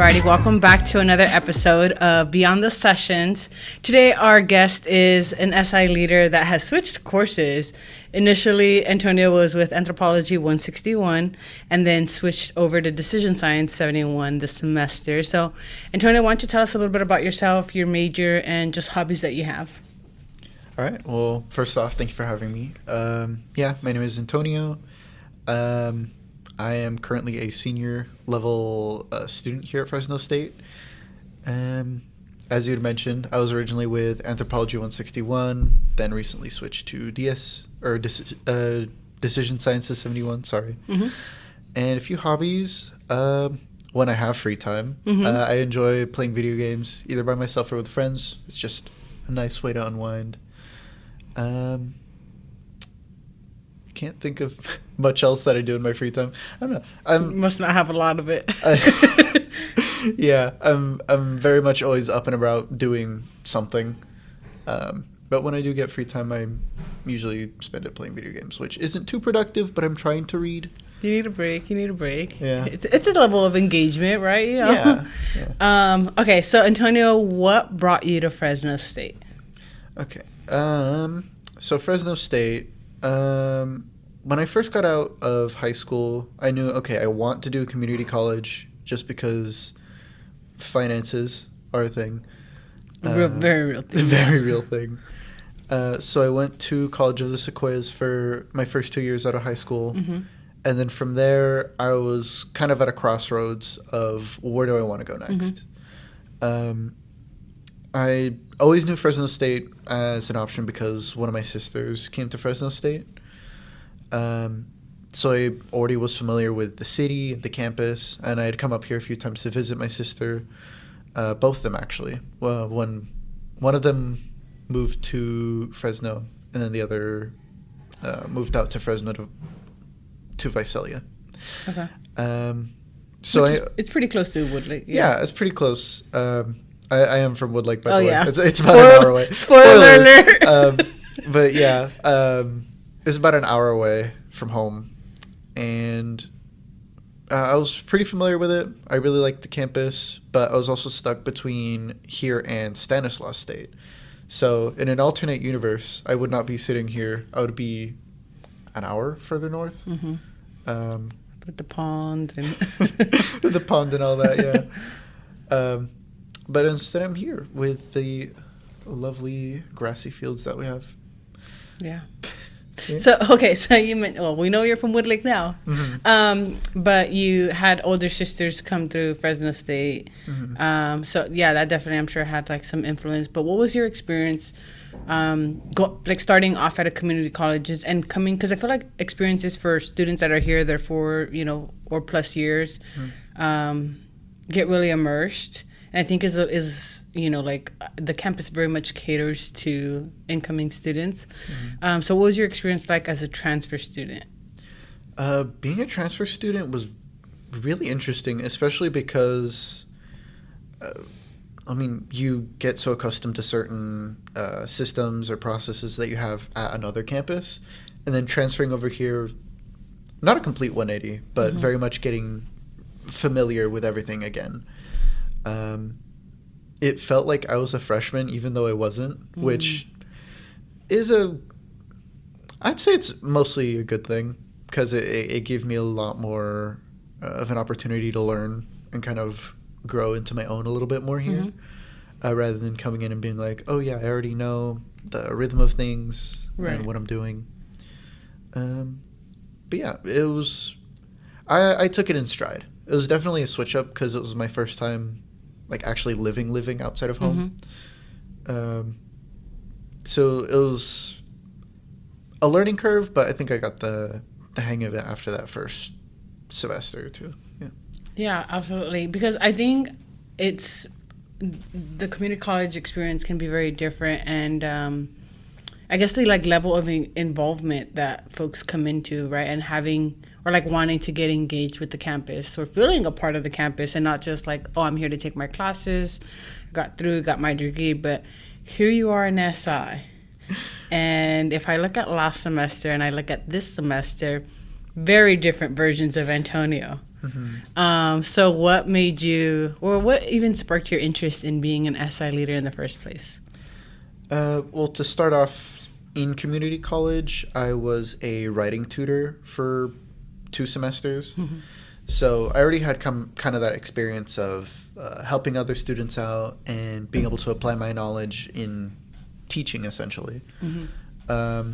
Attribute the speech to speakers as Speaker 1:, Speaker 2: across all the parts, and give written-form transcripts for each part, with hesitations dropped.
Speaker 1: Alrighty, welcome back to another episode of Beyond the Sessions. Today, our guest is an SI leader that has switched courses. Initially, Antonio was with Anthropology 161 and then switched over to Decision Science 71 this semester. So, Antonio, why don't you tell us a little bit about yourself, your major, and just hobbies that you have?
Speaker 2: All right. Well, first off, thank you for having me. My name is Antonio. I am currently a senior level student here at Fresno State. As you had mentioned, I was originally with Anthropology 161, then recently switched to Decision Sciences 71, sorry.
Speaker 1: Mm-hmm.
Speaker 2: And a few hobbies. When I have free time, I enjoy playing video games, either by myself or with friends. It's just a nice way to unwind. Can't think of much else that I do in my free time. I don't know.
Speaker 1: You must not have a lot of it.
Speaker 2: I'm very much always up and about doing something. But when I do get free time, I usually spend it playing video games, which isn't too productive, but I'm trying to read.
Speaker 1: You need a break.
Speaker 2: Yeah.
Speaker 1: It's a level of engagement, right? You know?
Speaker 2: Yeah.
Speaker 1: Okay, so Antonio, what brought you to Fresno State?
Speaker 2: Okay. So Fresno State, when I first got out of high school, I knew, okay, I want to do a community college just because finances are a thing.
Speaker 1: Very real thing.
Speaker 2: Very real thing. So I went to College of the Sequoias for my first 2 years out of high school.
Speaker 1: Mm-hmm.
Speaker 2: And then from there, I was kind of at a crossroads of where do I want to go next? I always knew Fresno State as an option because one of my sisters came to Fresno State. So I already was familiar with the city, the campus, and I had come up here a few times to visit my sister. Both of them, actually. Well, one of them moved to Fresno, and then the other moved out to Fresno to Visalia.
Speaker 1: Okay.
Speaker 2: It's
Speaker 1: pretty close to Woodlake.
Speaker 2: Yeah, it's pretty close. I am from Woodlake, by the way.
Speaker 1: Yeah.
Speaker 2: It's about an hour away.
Speaker 1: Spoiler alert.
Speaker 2: But yeah, it's about an hour away from home. And I was pretty familiar with it. I really liked the campus, but I was also stuck between here and Stanislaus State. So in an alternate universe, I would not be sitting here. I would be an hour further north.
Speaker 1: Mm-hmm. With the pond and
Speaker 2: with the pond and all that, yeah. But instead, I'm here with the lovely grassy fields that we have.
Speaker 1: Yeah.
Speaker 2: Yeah.
Speaker 1: So you meant, well, we know you're from Woodlake now.
Speaker 2: Mm-hmm.
Speaker 1: But you had older sisters come through Fresno State.
Speaker 2: Mm-hmm.
Speaker 1: So yeah, that definitely, I'm sure, had like some influence. But what was your experience, starting off at a community colleges and coming? Because I feel like experiences for students that are here, they're for or plus years, get really immersed. And I think is the campus very much caters to incoming students.
Speaker 2: Mm-hmm.
Speaker 1: So what was your experience like as a transfer student?
Speaker 2: Being a transfer student was really interesting, especially because, you get so accustomed to certain systems or processes that you have at another campus, and then transferring over here, not a complete 180, but very much getting familiar with everything again. It felt like I was a freshman, even though I wasn't, which is I'd say it's mostly a good thing because it gave me a lot more of an opportunity to learn and kind of grow into my own a little bit more here, rather than coming in and being like, oh yeah, I already know the rhythm of things and what I'm doing. But yeah, it was, I took it in stride. It was definitely a switch up because it was my first time actually living outside of home. So it was a learning curve, but I think I got the hang of it after that first semester or two.
Speaker 1: Yeah, absolutely. Because I think it's the community college experience can be very different, and I guess the level of involvement that folks come into, right, and having or wanting to get engaged with the campus or feeling a part of the campus and not just I'm here to take my classes, got my degree, but here you are in SI. And if I look at last semester and I look at this semester, very different versions of Antonio. So what made you, or what even sparked your interest in being an SI leader in the first place?
Speaker 2: Well, to start off, in community college, I was a writing tutor for 2 semesters. So I already had kind of that experience of helping other students out and being able to apply my knowledge in teaching, essentially, or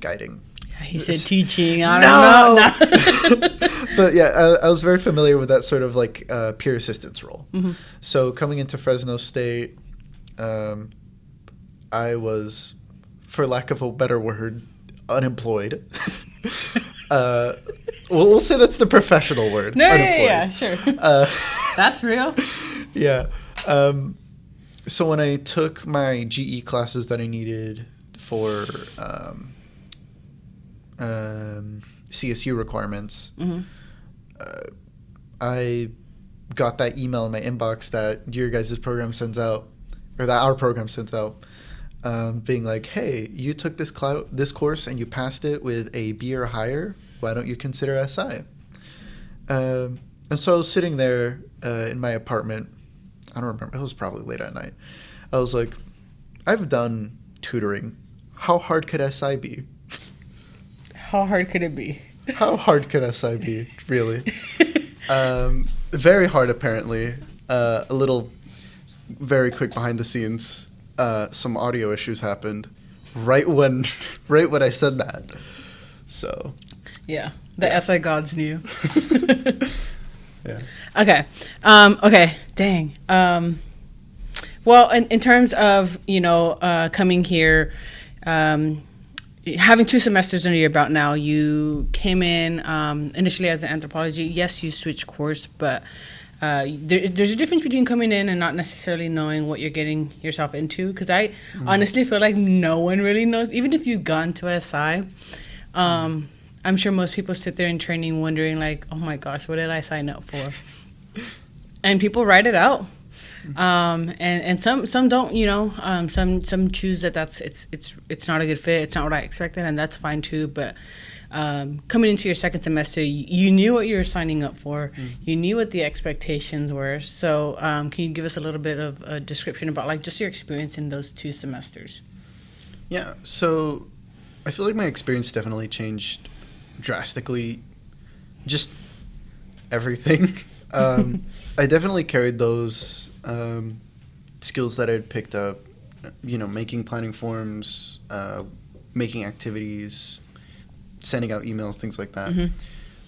Speaker 2: guiding.
Speaker 1: He said teaching. I don't know.
Speaker 2: But yeah, I was very familiar with that sort of like peer assistance role. So coming into Fresno State, I was, for lack of a better word, unemployed. We'll say that's the professional word.
Speaker 1: No, yeah, sure. That's real.
Speaker 2: Yeah. So when I took my GE classes that I needed for CSU requirements, I got that email in my inbox that your guys' program sends out, or that our program sends out, being like, hey, you took this course and you passed it with a B or higher. Why don't you consider SI? And so I was sitting there in my apartment. I don't remember. It was probably late at night. I was like, I've done tutoring. How hard could SI be?
Speaker 1: How hard could it be?
Speaker 2: How hard could SI be, really? Very hard, apparently. A little, very quick behind the scenes. Some audio issues happened right when I said that. So,
Speaker 1: yeah, the SI gods knew.
Speaker 2: Yeah.
Speaker 1: Okay. Okay. Dang. Well, in terms of coming here, having 2 semesters under your belt now, you came in initially as an anthropology. Yes, you switched course, but there's a difference between coming in and not necessarily knowing what you're getting yourself into. Because I honestly feel like no one really knows, even if you've gone to SI. I'm sure most people sit there in training wondering, like, oh my gosh, what did I sign up for? And people write it out. And some don't, some choose that it's not a good fit. It's not what I expected, and that's fine too. But coming into your second semester, you knew what you were signing up for. You knew what the expectations were. So can you give us a little bit of a description about like just your experience in those 2 semesters?
Speaker 2: Yeah. So I feel like my experience definitely changed drastically. Just everything. I definitely carried those skills that I'd picked up, making planning forms, making activities, sending out emails, things like that.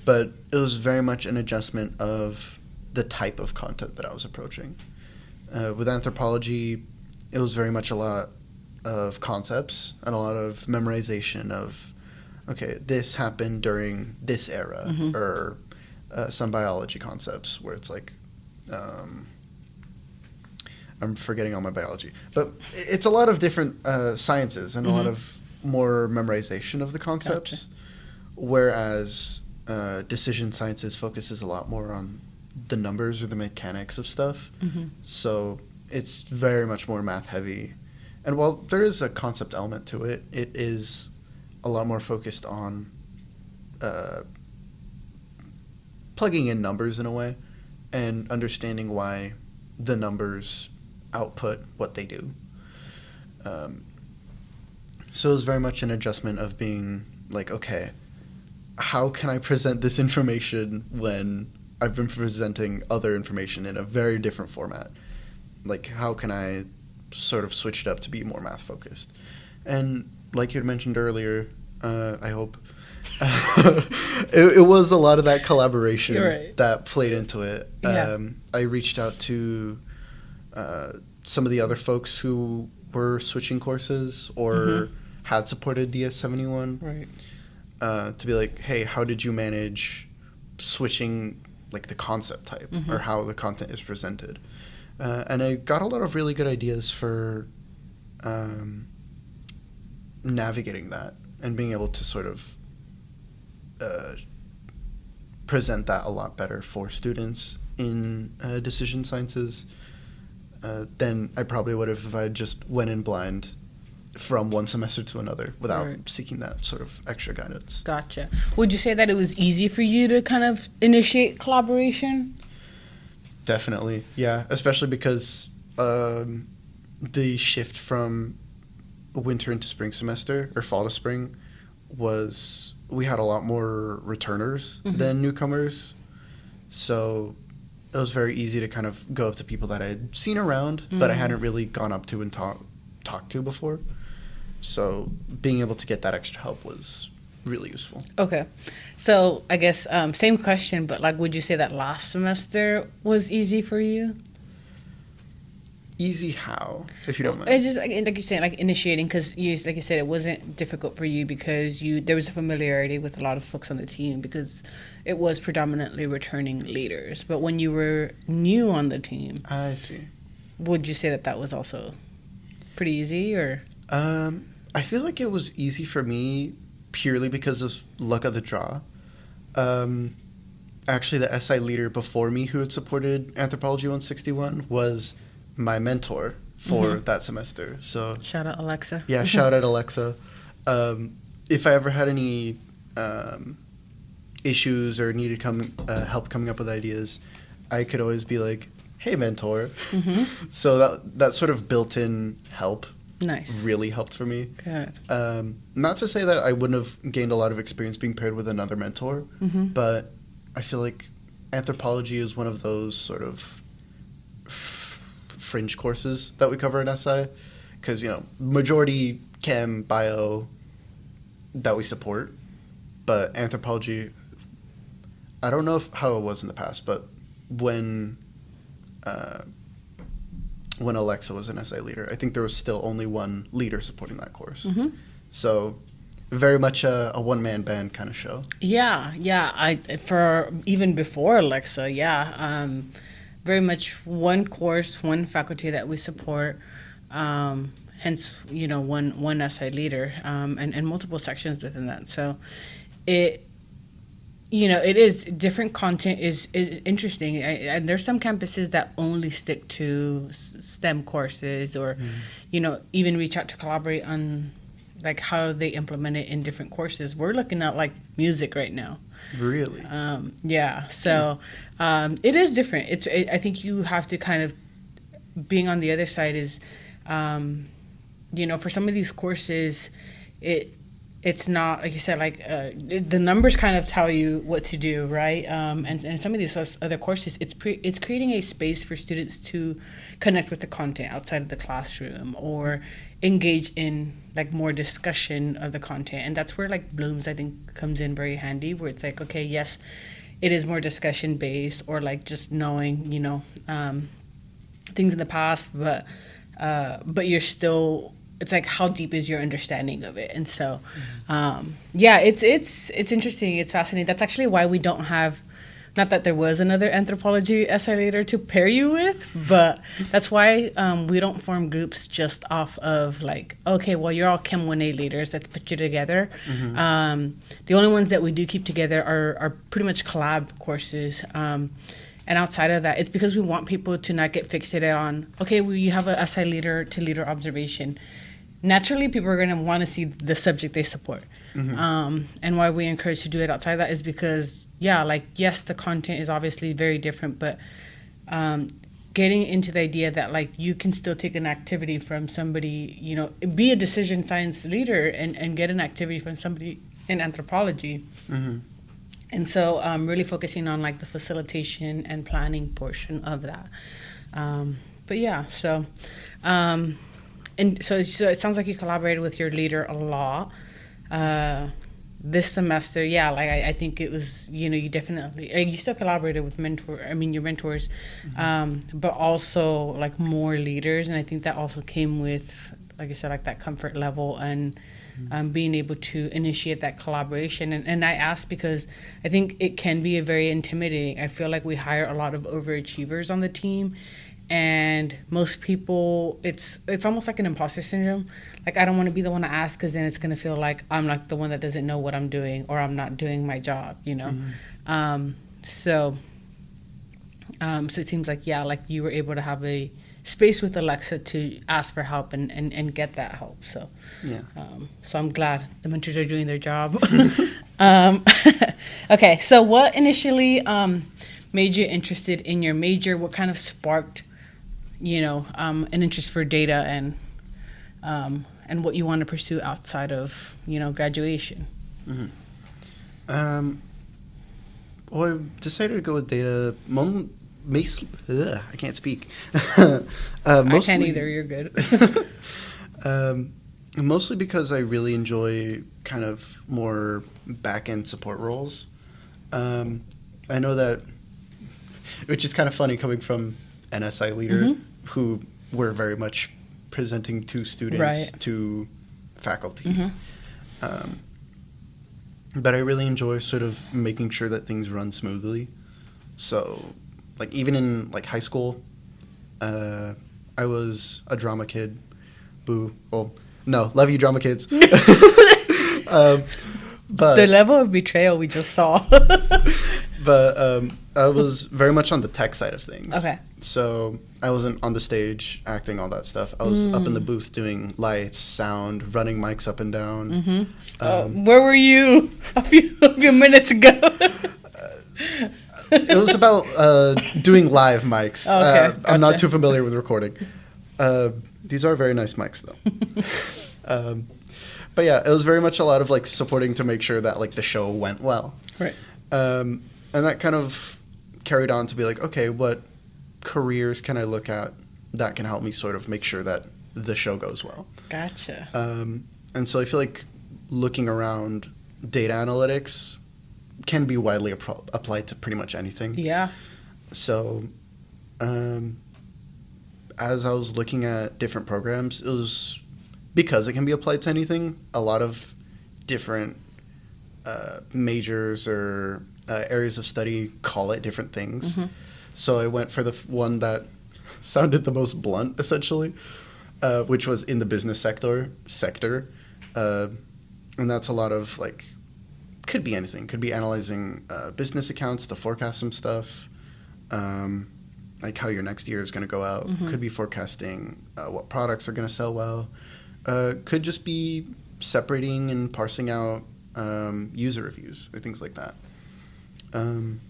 Speaker 2: But it was very much an adjustment of the type of content that I was approaching. With anthropology, it was very much a lot of concepts and a lot of memorization of, okay, this happened during this era, or some biology concepts where it's like, I'm forgetting all my biology, but it's a lot of different sciences and a lot of more memorization of the concepts. Gotcha. Whereas decision sciences focuses a lot more on the numbers or the mechanics of stuff. So it's very much more math heavy. And while there is a concept element to it, it is a lot more focused on plugging in numbers in a way and understanding why the numbers output what they do. So it was very much an adjustment of being like, okay, how can I present this information when I've been presenting other information in a very different format? Like, how can I sort of switch it up to be more math focused? And like you had mentioned earlier, I hope, it was a lot of that collaboration that played into it.
Speaker 1: Yeah.
Speaker 2: I reached out to some of the other folks who were switching courses or had supported DS71.
Speaker 1: Right.
Speaker 2: To be like, hey, how did you manage switching like the concept type or how the content is presented? And I got a lot of really good ideas for navigating that and being able to sort of present that a lot better for students in decision sciences than I probably would have if I just went in blind from one semester to another without
Speaker 1: Right.
Speaker 2: seeking that sort of extra guidance.
Speaker 1: Gotcha. Would you say that it was easy for you to kind of initiate collaboration?
Speaker 2: Definitely, yeah. Especially because the shift from winter into spring semester or fall to spring was we had a lot more returners than newcomers, so it was very easy to kind of go up to people that I had seen around, but I hadn't really gone up to and talked to before. So being able to get that extra help was really useful.
Speaker 1: Okay. So I guess same question, but like, would you say that last semester was easy for you?
Speaker 2: Easy how, if you don't mind?
Speaker 1: It's just like you said, like initiating, because like you said, it wasn't difficult for you because there was a familiarity with a lot of folks on the team because it was predominantly returning leaders. But when you were new on the team,
Speaker 2: I see.
Speaker 1: would you say that that was also pretty easy, or?
Speaker 2: I feel like it was easy for me purely because of luck of the draw. Actually, the SI leader before me who had supported Anthropology 161 was my mentor for that semester. So
Speaker 1: Shout out Alexa.
Speaker 2: yeah, shout out Alexa. If I ever had any issues or needed help coming up with ideas, I could always be like, "Hey, mentor." So that sort of built-in help
Speaker 1: Nice.
Speaker 2: really helped for me.
Speaker 1: Good.
Speaker 2: Not to say that I wouldn't have gained a lot of experience being paired with another mentor, but I feel like anthropology is one of those sort of fringe courses that we cover at SI, because majority chem, bio that we support, but anthropology, I don't know how it was in the past, but when Alexa was an SI leader, I think there was still only one leader supporting that course. So very much a one-man band kind of show.
Speaker 1: Yeah. For even before Alexa, very much one course, one faculty that we support. Hence, one SI leader, and multiple sections within that. So, it is different content is interesting. And there's some campuses that only stick to STEM courses, or, even reach out to collaborate on like how they implement it in different courses. We're looking at like music right now.
Speaker 2: Really?
Speaker 1: So it is different. I think you have to kind of, being on the other side is, for some of these courses, it's not, like you said, like the numbers kind of tell you what to do, right? And some of these other courses, it's creating a space for students to connect with the content outside of the classroom, or engage in like more discussion of the content. And that's where like Bloom's, I think, comes in very handy, where it's like, okay, yes, it is more discussion based, or like just knowing, things in the past, but you're still, it's like, how deep is your understanding of it? And so, it's interesting. It's fascinating. That's actually why we don't have, not that there was another anthropology SI leader to pair you with, but that's why we don't form groups just off of like, okay, well, you're all Chem 1A leaders, let's put you together. The only ones that we do keep together are pretty much collab courses. And outside of that, it's because we want people to not get fixated on, okay, we have a SI leader to leader observation. Naturally, people are going to want to see the subject they support. And why we encourage to do it outside of that is because, yes, the content is obviously very different, but getting into the idea that like you can still take an activity from somebody, be a decision science leader and get an activity from somebody in anthropology. And so really focusing on like the facilitation and planning portion of that. And so it sounds like you collaborated with your leader a lot this semester. I think it was, you definitely, you still collaborated with your mentors, but also like more leaders. And I think that also came with, like I said, like that comfort level and being able to initiate that collaboration. And I asked because I think it can be a very intimidating. I feel like we hire a lot of overachievers on the team. And most people, it's almost like an imposter syndrome. Like, I don't want to be the one to ask, because then it's going to feel like I'm like the one that doesn't know what I'm doing, or I'm not doing my job, So it seems like, like you were able to have a space with Alexa to ask for help and get that help. So,
Speaker 2: Yeah.
Speaker 1: So I'm glad the mentors are doing their job. Okay, so what initially made you interested in your major? What kind of sparked, an interest for data and what you want to pursue outside of, graduation?
Speaker 2: Well, I decided to go with data. I can't speak.
Speaker 1: I can't either. You're good.
Speaker 2: Mostly because I really enjoy kind of more back-end support roles. I know that, which is kind of funny coming from an SI leader who were very much presenting to students, to faculty. But I really enjoy sort of making sure that things run smoothly. So, like, even in, like, high school, I was a drama kid. Boo. Well, no, love you, drama kids. But
Speaker 1: the level of betrayal we just saw.
Speaker 2: But I was very much on the tech side of things.
Speaker 1: Okay.
Speaker 2: So I wasn't on the stage acting, all that stuff. I was up in the booth doing lights, sound, running mics up and down.
Speaker 1: Where were you a few minutes ago?
Speaker 2: It was about doing live mics.
Speaker 1: Okay, gotcha.
Speaker 2: I'm not too familiar with recording. These are very nice mics, though. But yeah, it was very much a lot of like supporting to make sure that like the show went well.
Speaker 1: Right.
Speaker 2: And that kind of carried on to be like, okay, what careers can I look at that can help me sort of make sure that the show goes well?
Speaker 1: Gotcha.
Speaker 2: And so I feel like looking around, data analytics can be widely applied to pretty much anything.
Speaker 1: Yeah.
Speaker 2: So as I was looking at different programs, it was because it can be applied to anything, a lot of different majors or areas of study call it different things. So I went for the one that sounded the most blunt, essentially, which was in the business sector. And that's a lot of, like, could be anything. Could be analyzing business accounts to forecast some stuff, like how your next year is going to go out. Could be forecasting what products are going to sell well. Could just be separating and parsing out user reviews or things like that. And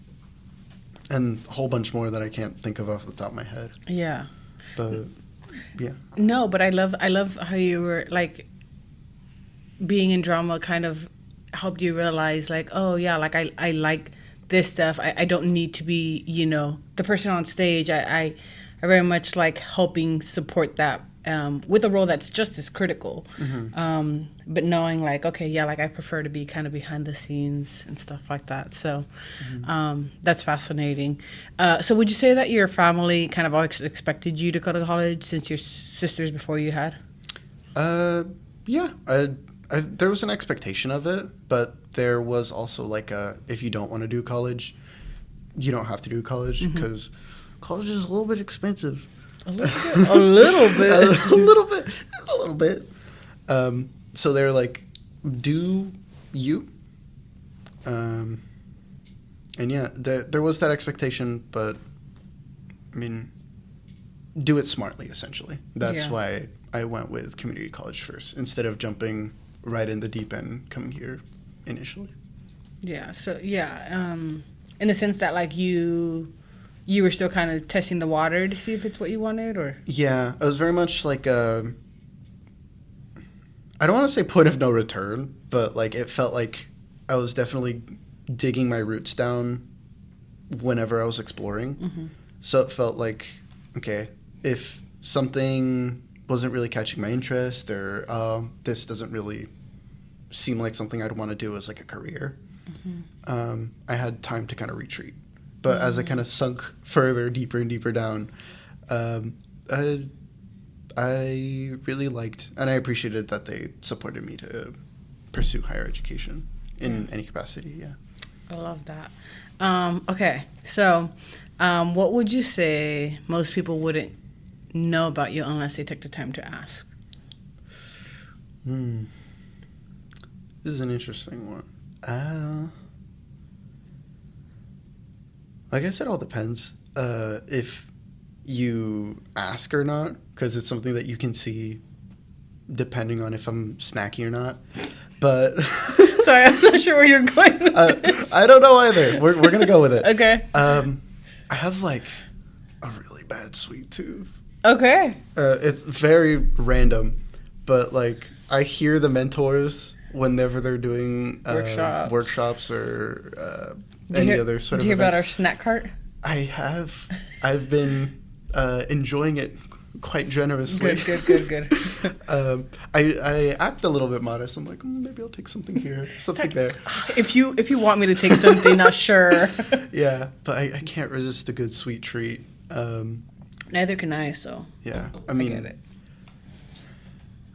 Speaker 2: a whole bunch more that I can't think of off the top of my head.
Speaker 1: Yeah.
Speaker 2: But yeah.
Speaker 1: No, but I love how you were like being in drama kind of helped you realize like, oh yeah, like I like this stuff. I don't need to be, the person on stage. I very much like helping support that with a role that's just as critical. But knowing like, okay, yeah, like I prefer to be kind of behind the scenes and stuff like that. So that's fascinating. So would you say that your family kind of always expected you to go to college since your sisters before you had?
Speaker 2: Yeah, there was an expectation of it, but there was also like if you don't want to do college, you don't have to do college because college is a little bit expensive.
Speaker 1: A little bit.
Speaker 2: So they're like, do you? And yeah, there was that expectation, but I mean, do it smartly, essentially. That's why I went with community college first instead of jumping right in the deep end coming here initially.
Speaker 1: Yeah. So yeah, in the sense that like you were still kind of testing the water to see if it's what you wanted, or?
Speaker 2: Yeah, it was very much like I don't want to say point of no return, but like it felt like I was definitely digging my roots down whenever I was exploring. So it felt like, okay, if something wasn't really catching my interest or this doesn't really seem like something I'd want to do as like a career, I had time to kind of retreat. But as I kind of sunk further, deeper and deeper down, I really liked and I appreciated that they supported me to pursue higher education in any capacity. Yeah.
Speaker 1: I love that. Okay. So what would you say most people wouldn't know about you unless they took the time to ask?
Speaker 2: This is an interesting one. I guess it all depends. If
Speaker 3: you ask or not, because it's something that you can see depending on if I'm snacky or not. But
Speaker 1: sorry, I'm not sure where you're going with this.
Speaker 3: I don't know either. We're going to go with it.
Speaker 1: Okay.
Speaker 3: I have like a really bad sweet tooth.
Speaker 1: Okay.
Speaker 3: It's very random, but like I hear the mentors whenever they're doing workshops or any other sort of.
Speaker 1: Do you hear about
Speaker 3: events.
Speaker 1: our snack cart?
Speaker 3: I've been enjoying it quite generously.
Speaker 1: Good.
Speaker 3: I act a little bit modest. I'm like, maybe I'll take something here, something there.
Speaker 1: If you want me to take something, not sure.
Speaker 3: Yeah, but I can't resist a good sweet treat.
Speaker 1: Neither can I. So
Speaker 3: yeah, I
Speaker 1: get it.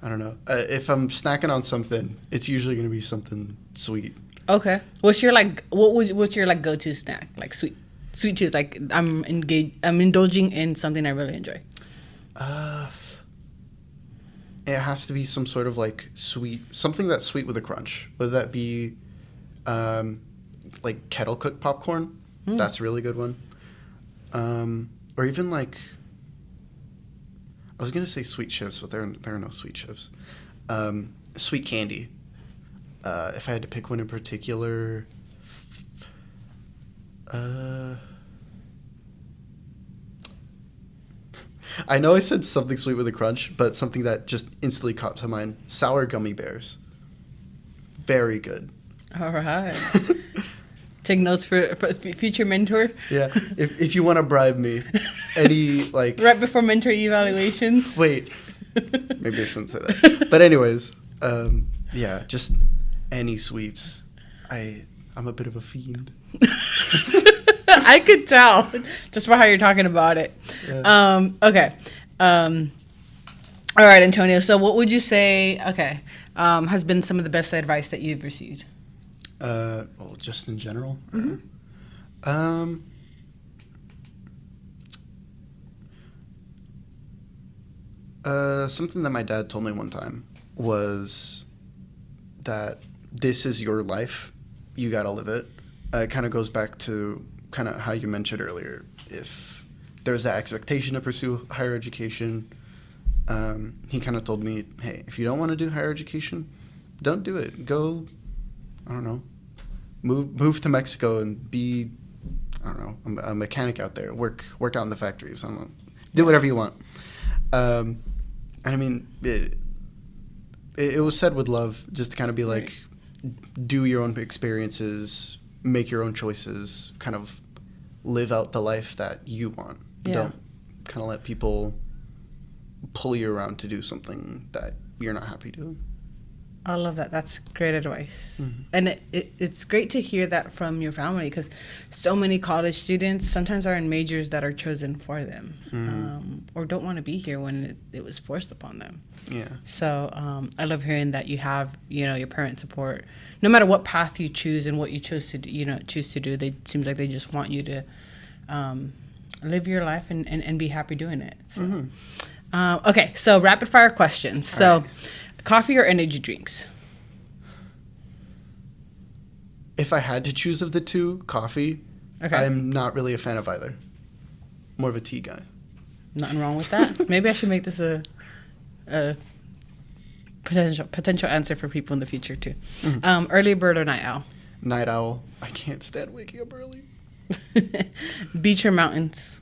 Speaker 3: I don't know. If I'm snacking on something, it's usually going to be something sweet.
Speaker 1: Okay. What's your go-to snack? Like sweet tooth. Like I'm indulging in something I really enjoy.
Speaker 3: It has to be some sort of like something that's sweet with a crunch. Whether that be like kettle cooked popcorn, that's a really good one. Or even like, I was gonna say sweet chips, but there are no sweet chips. Sweet candy. If I had to pick one in particular, I know I said something sweet with a crunch, but something that just instantly caught to mind: sour gummy bears. Very good.
Speaker 1: All right. Take notes for future mentor.
Speaker 3: Yeah, if you want to bribe me, any like
Speaker 1: right before mentor evaluations.
Speaker 3: Wait, maybe I shouldn't say that. But anyways, yeah, just any sweets. I'm a bit of a fiend.
Speaker 1: I could tell just by how you're talking about it. Yeah. Okay. All right, Antonio. So, what would you say? Okay, has been some of the best advice that you've received?
Speaker 3: Well, just in general.
Speaker 1: Mm-hmm.
Speaker 3: Something that my dad told me one time was that this is your life. You gotta live it. It kind of goes back to kind of how you mentioned earlier. If there's that expectation to pursue higher education, he kind of told me, hey, if you don't want to do higher education, don't do it. Go, I don't know, move to Mexico and be, I don't know, a mechanic out there. Work out in the factories. I don't know. Do whatever you want. And I mean, it was said with love, just to kind of be like, do your own experiences, make your own choices, kind of live out the life that you want. Yeah. Don't kind of let people pull you around to do something that you're not happy doing.
Speaker 1: I love that. That's great advice.
Speaker 3: Mm-hmm.
Speaker 1: And it's great to hear that from your family, because so many college students sometimes are in majors that are chosen for them, or don't want to be here when it was forced upon them.
Speaker 3: Yeah.
Speaker 1: So I love hearing that you have, your parent support, no matter what path you choose and what you choose to do. It seems like they just want you to live your life and be happy doing it. So.
Speaker 3: Mm-hmm.
Speaker 1: Okay, so rapid fire questions. So. Right. Coffee or energy drinks?
Speaker 3: If I had to choose of the two, coffee. Okay. I'm not really a fan of either. More of a tea guy.
Speaker 1: Nothing wrong with that. Maybe I should make this a potential answer for people in the future too. Mm-hmm. Early bird or night owl?
Speaker 3: Night owl. I can't stand waking up early.
Speaker 1: Beach or mountains?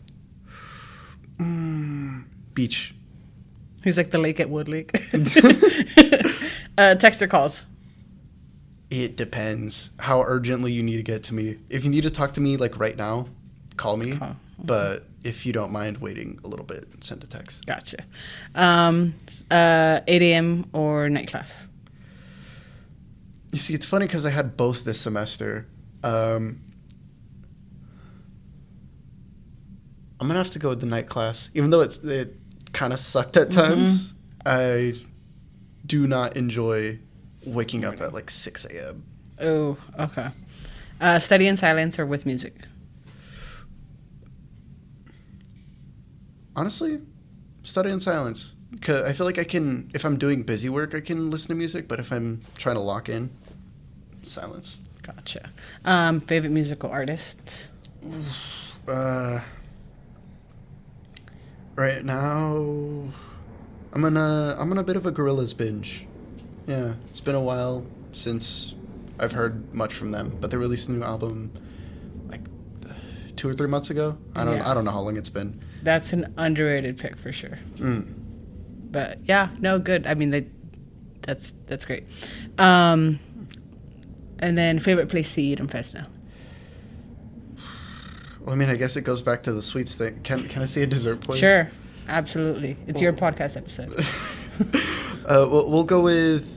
Speaker 3: Beach.
Speaker 1: He's like the lake at Woodlake. Text or calls?
Speaker 3: It depends how urgently you need to get to me. If you need to talk to me like right now, call me. Okay. But if you don't mind waiting a little bit, send a text.
Speaker 1: Gotcha. 8 a.m. or night class?
Speaker 3: You see, it's funny because I had both this semester. I'm going to have to go with the night class. Even though it kind of sucked at times. I do not enjoy waking up at like 6 a.m.
Speaker 1: Oh, okay. Study in silence or with music?
Speaker 3: Honestly, study in silence. 'Cause I feel like I can, if I'm doing busy work, I can listen to music. But if I'm trying to lock in, silence.
Speaker 1: Gotcha. Favorite musical artist?
Speaker 3: Right now, I'm on a bit of a Gorillaz binge. Yeah, it's been a while since I've heard much from them, but they released a new album like 2 or 3 months ago. I don't know how long it's been.
Speaker 1: That's an underrated pick for sure.
Speaker 3: Mm.
Speaker 1: But yeah, no, good. I mean, that's great. And then favorite place to eat in Fresno.
Speaker 3: Well, I mean, I guess it goes back to the sweets thing. Can I say a dessert place?
Speaker 1: Sure, absolutely. It's your podcast episode.
Speaker 3: We'll go with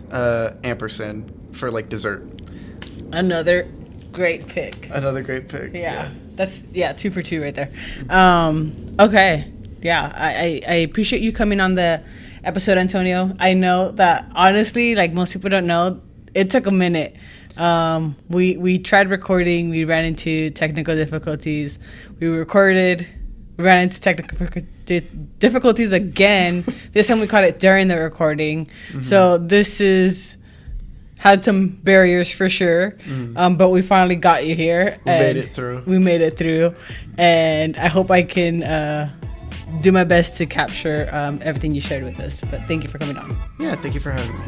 Speaker 3: ampersand for like dessert.
Speaker 1: Another great pick.
Speaker 3: Another great pick.
Speaker 1: Yeah. That's 2 for 2 right there. Okay. Yeah, I appreciate you coming on the episode, Antonio. I know that honestly, like most people don't know, it took a minute. We tried recording, we ran into technical difficulties. We recorded, we ran into technical difficulties again. This time we caught it during the recording. Mm-hmm. So this had some barriers for sure. Mm. But we finally got you here.
Speaker 3: We made it through.
Speaker 1: And I hope I can do my best to capture everything you shared with us. But thank you for coming on.
Speaker 3: Yeah, thank you for having me.